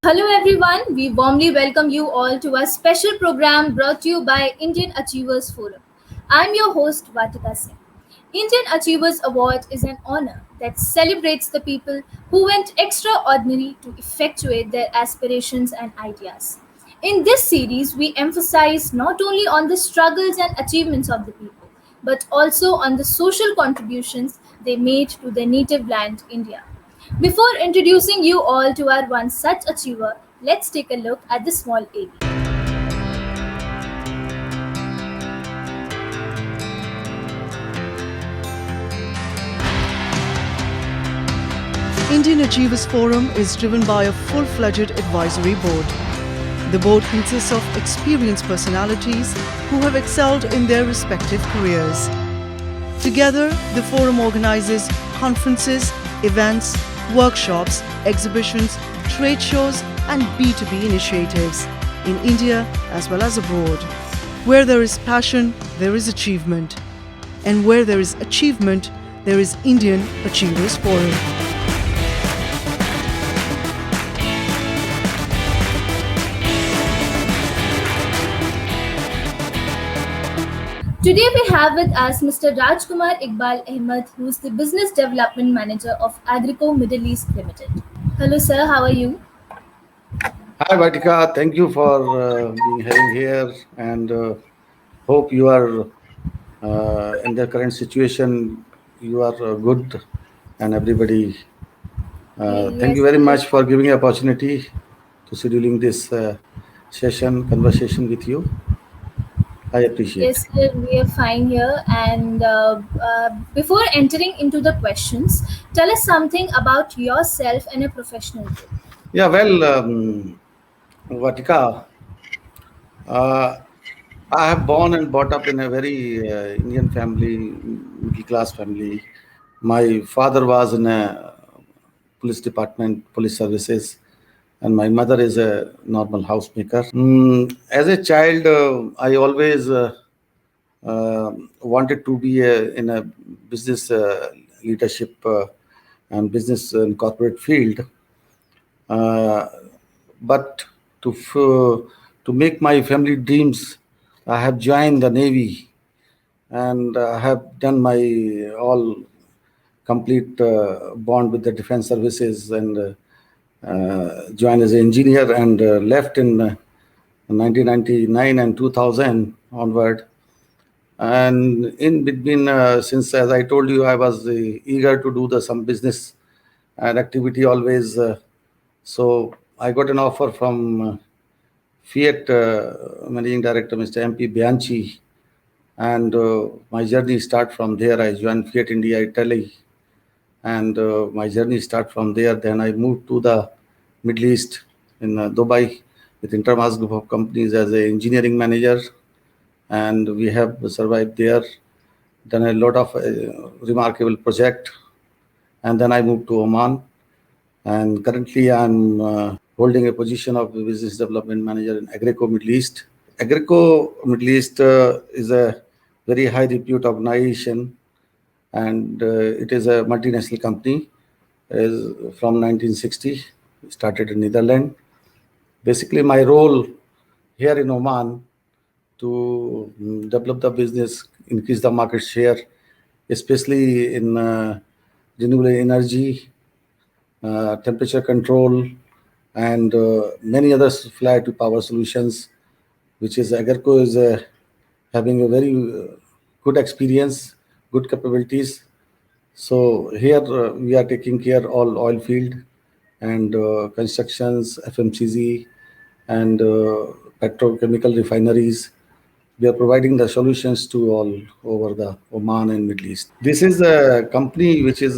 Hello everyone, we warmly welcome you all to our special program brought to you by Indian Achievers Forum. I'm your host Vatika Singh. Indian Achievers Award is an honor that celebrates the people who went extraordinary to effectuate their aspirations and ideas. In this series, we emphasize not only on the struggles and achievements of the people, but also on the social contributions they made to their native land, India. Before introducing you all to our one such achiever, let's take a look at the small AV. Indian Achievers Forum is driven by a full-fledged advisory board. The board consists of experienced personalities who have excelled in their respective careers. Together, the forum organizes conferences, events, workshops, exhibitions, trade shows, and B2B initiatives in India as well as abroad. Where there is passion, there is achievement. And where there is achievement, there is Indian Achievers Forum. Today we have with us Mr. Rajkumar Iqbal Ahmed, who is the Business Development Manager of Agrico Middle East Limited. Hello, sir. How are you? Hi, Vatika. Thank you for being having here, and hope you are in the current situation. You are good, and everybody. Thank Yes, you very yes, much for giving opportunity to scheduling this conversation with you. I appreciate. yes, sir. We are fine here. And before entering into the questions, tell us something about yourself and your professional growth. Yeah, well, Vatika, uh, I have born and brought up in a very Indian family, middle class family. My father was in a police department, police services, and my mother is a normal housemaker. As a child, I always wanted to be in a business leadership and business and corporate field. Uh, but to make my family dreams, I have joined the Navy and have done my all complete bond with the defense services and joined as an engineer and left in 1999 and 2000 onward. And in between, since as I told you, I was eager to do the some business and activity always. So I got an offer from Fiat Managing Director, Mr. MP Bianchi, and my journey start from there. I joined Fiat India Italy, and my journey start from there. Then I moved to the Middle East in Dubai with Intermas Group of Companies as a engineering manager, and we have survived there. Done a lot of remarkable project, and then I moved to Oman, and currently I'm holding a position of business development manager in Agrico Middle East. Agrico Middle East is a very high repute organization, and it is a multinational company. Is from 1960, started in Netherlands. Basically, my role here in Oman to develop the business, increase the market share, especially in renewable energy, temperature control, and many other fly to power solutions, which is Agarco is having a very good experience, good capabilities. So here we are taking care all oil field and constructions, FMCG, and petrochemical refineries. We are providing the solutions to all over the Oman and Middle East. This is a company which is,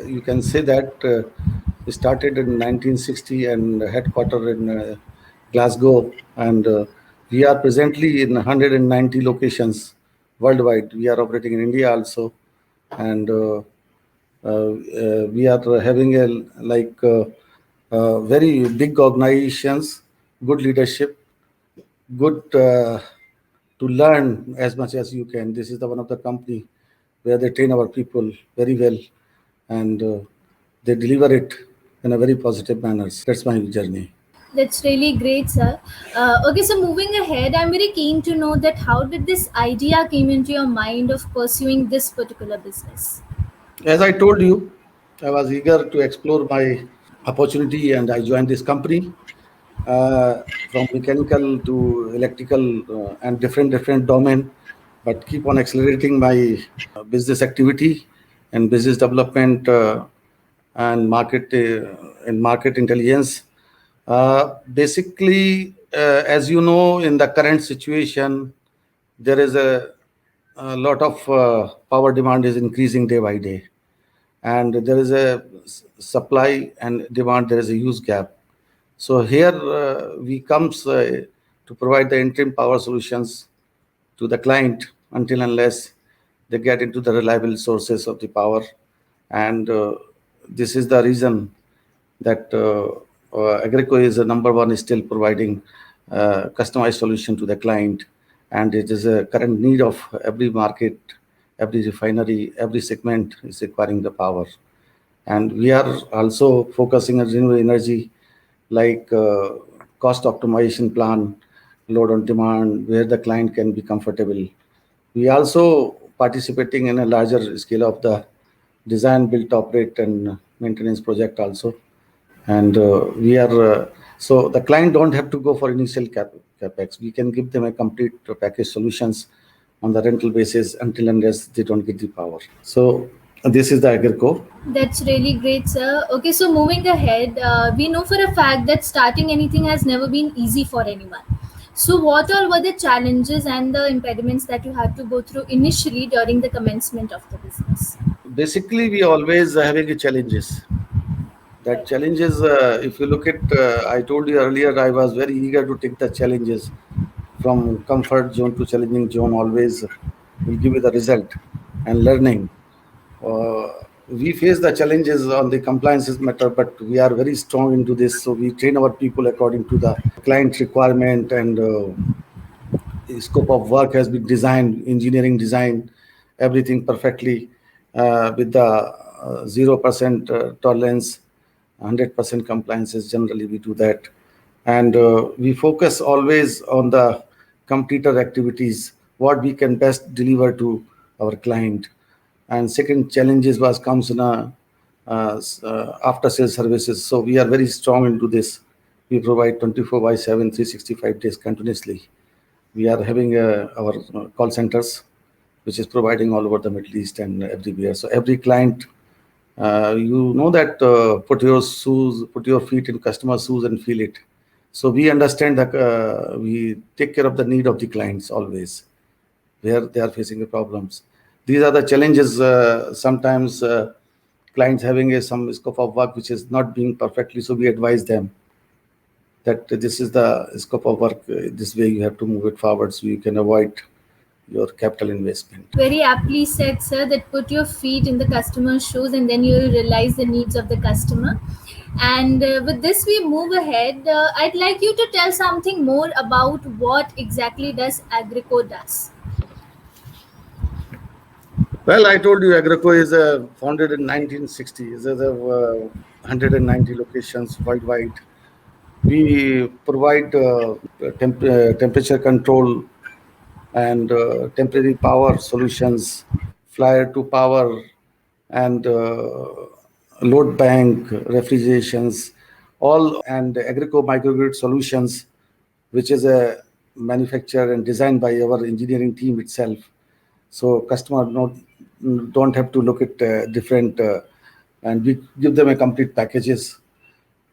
you can say that started in 1960 and headquartered in Glasgow. And we are presently in 190 locations worldwide. We are operating in India also. And we are having a very big organizations, good leadership, good to learn as much as you can. This is the one of the company where they train our people very well, and they deliver it in a very positive manner. That's my journey. That's really great, sir. Okay, so moving ahead, I'm very keen to know that how did this idea came into your mind of pursuing this particular business? As I told you, I was eager to explore my opportunity and I joined this company from mechanical to electrical and different domain, but keep on accelerating my business activity and business development and market intelligence. Basically, as you know, in the current situation, there is a lot of power demand is increasing day by day, and there is a supply and demand. There is a huge gap. So here we comes to provide the interim power solutions to the client until unless they get into the reliable sources of the power, and this is the reason that Agrico is a number one, is still providing customized solution to the client, and it is a current need of every market, every refinery, every segment is requiring the power. And we are also focusing on renewable energy, like cost optimization plan, load on demand, where the client can be comfortable. We also participating in a larger scale of the design, build, operate, and maintenance project also. And we are so the client don't have to go for initial capex. We can give them a complete package solutions on the rental basis until unless they don't get the power. So this is the Agrico. That's really great, sir. Okay, so moving ahead, we know for a fact that starting anything has never been easy for anyone. So, what all were the challenges and the impediments that you had to go through initially during the commencement of the business? Basically, we always having a challenges. That challenges, if you look at, I told you earlier, I was very eager to take the challenges from comfort zone to challenging zone. Always will give you the result and learning. Uh, we face the challenges on the compliances matter, but we are very strong into this. So we train our people according to the client requirement, and scope of work has been designed, engineering design, everything perfectly with the 0% tolerance, 100% compliances. Generally, we do that. And we focus always on the completer activities, what we can best deliver to our client. And second challenges was comes in after sales services. So we are very strong into this. We provide 24 by 7, 365 days continuously. We are having our call centers, which is providing all over the Middle East and everywhere. So every client, you know that put your feet in customer shoes and feel it. So we understand that we take care of the need of the clients always, where they are facing the problems. These are the challenges. Sometimes clients having some scope of work which is not being perfectly, so we advise them that this is the scope of work. This way you have to move it forward so you can avoid your capital investment. Very aptly said, sir, that put your feet in the customer's shoes and then you'll realize the needs of the customer. And with this, we move ahead. I'd like you to tell something more about what exactly does Agrico does. Well, I told you Agrico is founded in 1960. There's 190 locations worldwide. We provide temperature control and temporary power solutions, flyer to power, and load bank, refrigerations, all, and Agrico microgrid solutions, which is a manufactured and designed by our engineering team itself. So customer don't have to look at different, and we give them a complete packages.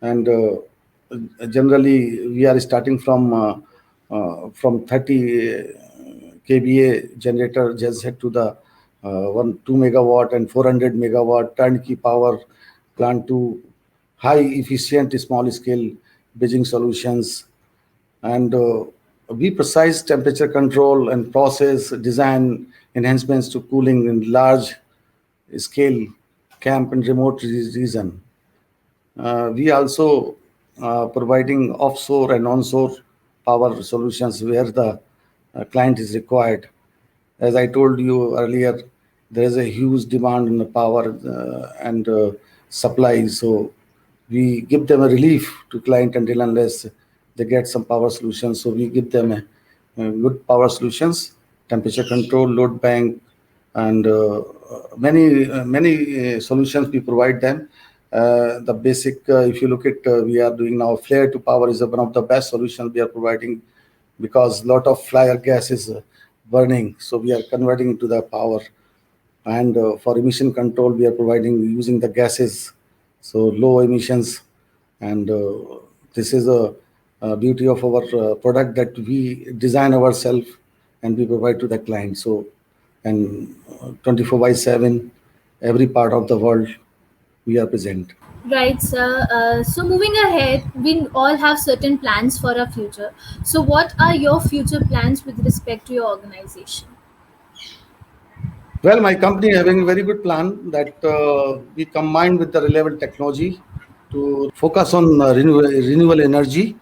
And generally we are starting from 30 kVA generator just head to the 2 megawatt and 400 megawatt turnkey power plant to high efficient small scale bridging solutions. And we precise temperature control and process design enhancements to cooling in large scale camp and remote region. We also providing offshore and onshore power solutions where the client is required. As I told you earlier, there is a huge demand in the power and supply. So we give them a relief to client until unless they get some power solutions. So we give them a good power solutions, temperature control, load bank, and many solutions we provide them. The basic, if you look at, we are doing now flare to power is one of the best solutions we are providing, because lot of flare gas is burning, so we are converting into the power. And for emission control, we are providing using the gases, so low emissions. And this is a beauty of our product, that we design ourselves and we provide to the client. So, and 24 by 7, every part of the world we are present. Right, sir. So moving ahead, we all have certain plans for our future. So what are your future plans with respect to your organization? Well, my company having a very good plan that we combine with the relevant technology to focus on renewable energy,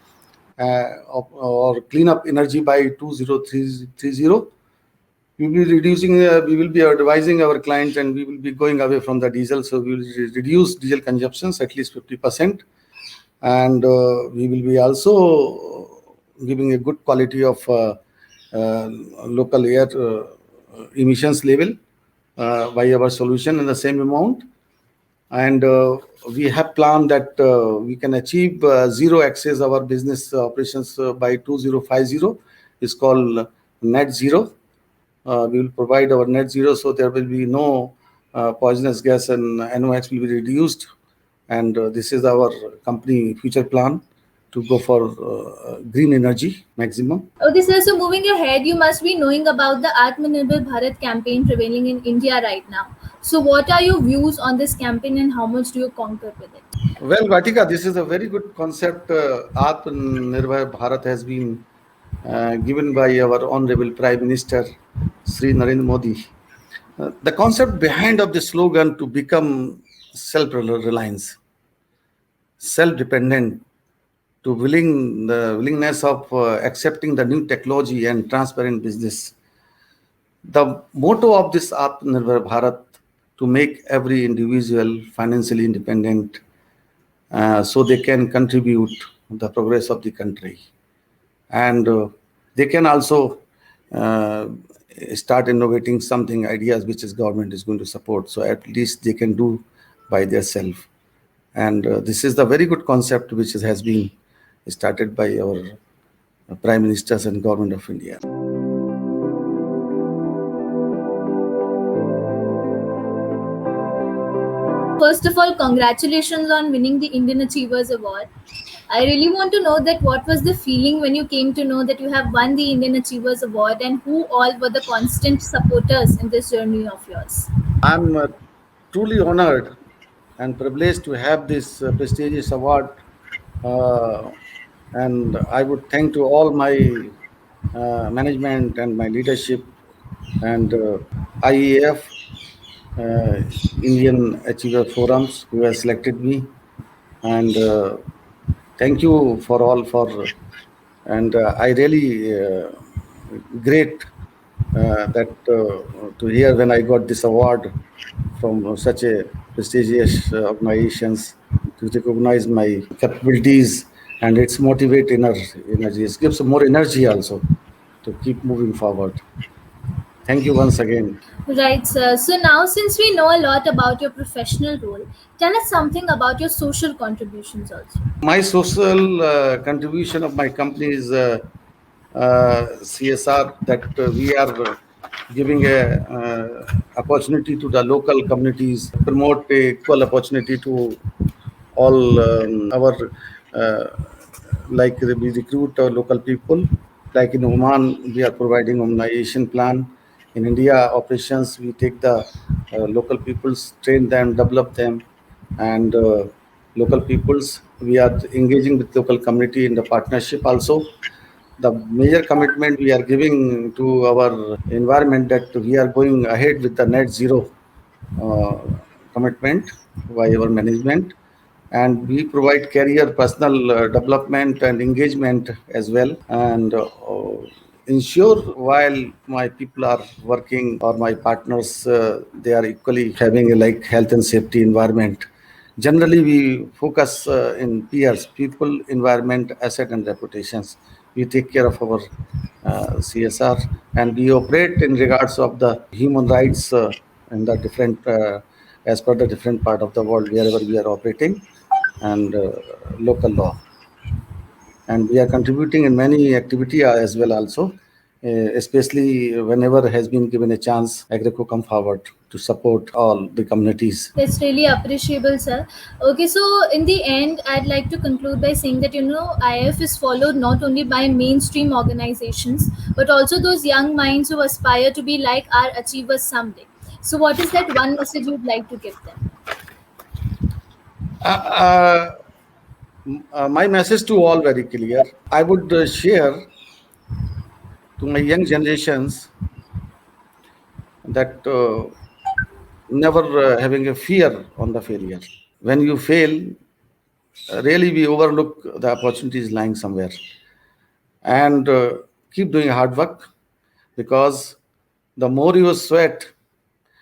or clean up energy by 2030. We will be advising our clients, and we will be going away from the diesel. So we will reduce diesel consumptions at least 50%. And we will be also giving a good quality of uh, local air emissions level by our solution in the same amount. And we have planned that we can achieve zero access our business operations by 2050. Is called net zero. We will provide our net zero, so there will be no poisonous gas, and NOx will be reduced. And this is our company future plan, to go for green energy maximum. Okay, sir. So moving ahead, you must be knowing about the Atmanirbhar Bharat campaign prevailing in India right now. So what are your views on this campaign and how much do you concur with it? Well, Vatika, this is a very good concept. Atmanirbhar Bharat has been given by our Honorable Prime Minister, Sri Narendra Modi. The concept behind of the slogan to become self-reliance, self-dependent, to the willingness of accepting the new technology and transparent business. The motto of this Atmanirbhar Bharat, to make every individual financially independent, so they can contribute the progress of the country. And they can also uh, start innovating something ideas which is government is going to support. So at least they can do by themselves. And this is the very good concept which has been started by our prime ministers and government of India. First of all, congratulations on winning the Indian Achievers Award. I really want to know that what was the feeling when you came to know that you have won the Indian Achievers Award and who all were the constant supporters in this journey of yours. I'm truly honored and privileged to have this prestigious award. Uh, and I would thank to all my management and my leadership, and IEF, uh, Indian Achiever Forums, who has selected me. And thank you for all for, and I really great that to hear when I got this award from such a prestigious organizations, to recognize my capabilities, and it's motivate inner energy. It gives more energy also to keep moving forward. Thank you once again. Right, sir. So now, since we know a lot about your professional role, tell us something about your social contributions also. My social contribution of my company is CSR, that we are giving a opportunity to the local communities, promote a equal opportunity to all our uh, like we recruit local people. Like in Oman, we are providing immunization plan. In India operations, we take the local peoples, train them, develop them, and local peoples. We are engaging with local community in the partnership also. The major commitment we are giving to our environment, that we are going ahead with the net zero uh, commitment by our management, and we provide career personal development and engagement as well. And ensure while my people are working, or my partners, they are equally having a like health and safety environment. Generally, we focus in peers, people, environment, asset, and reputations. We take care of our CSR, and we operate in regards of the human rights in the different, as per the different part of the world wherever we are operating, and local law. And we are contributing in many activity as well also, especially whenever has been given a chance, Agrico come forward to support all the communities. That's really appreciable, sir. Okay, so in the end, I'd like to conclude by saying that IF is followed not only by mainstream organizations but also those young minds who aspire to be like our achievers someday. So, what is that one message you'd like to give them? Uh, uh, my message to all very clear. I would share to my young generations that never having a fear on the failure. When you fail, really we overlook the opportunities lying somewhere, and keep doing hard work, because the more you sweat,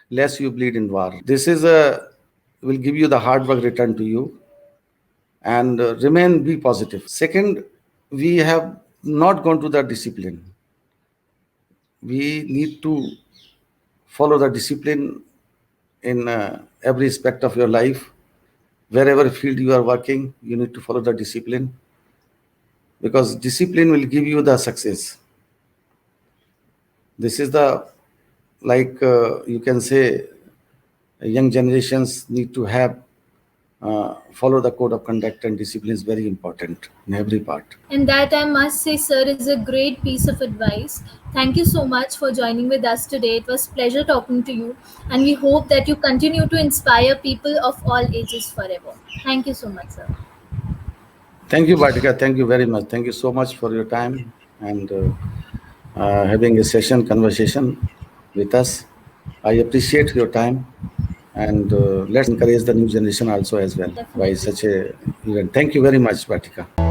less you bleed in war. This is a will give you the hard work return to you, and remain be positive. Second, we have not gone to the discipline. We need to follow the discipline in every aspect of your life. Wherever field you are working, you need to follow the discipline, because discipline will give you the success. This is the, like you can say, young generations need to have follow the code of conduct, and discipline is very important in every part. And that, I must say, sir, is a great piece of advice. Thank you so much for joining with us today. It was pleasure talking to you, and we hope that you continue to inspire people of all ages forever. Thank you so much, sir. Thank you, Bhatika. Thank you very much. Thank you so much for your time, and having a session conversation with us. I appreciate your time, and let's encourage the new generation also as well by Definitely. such a event. Thank you very much, Bhatika.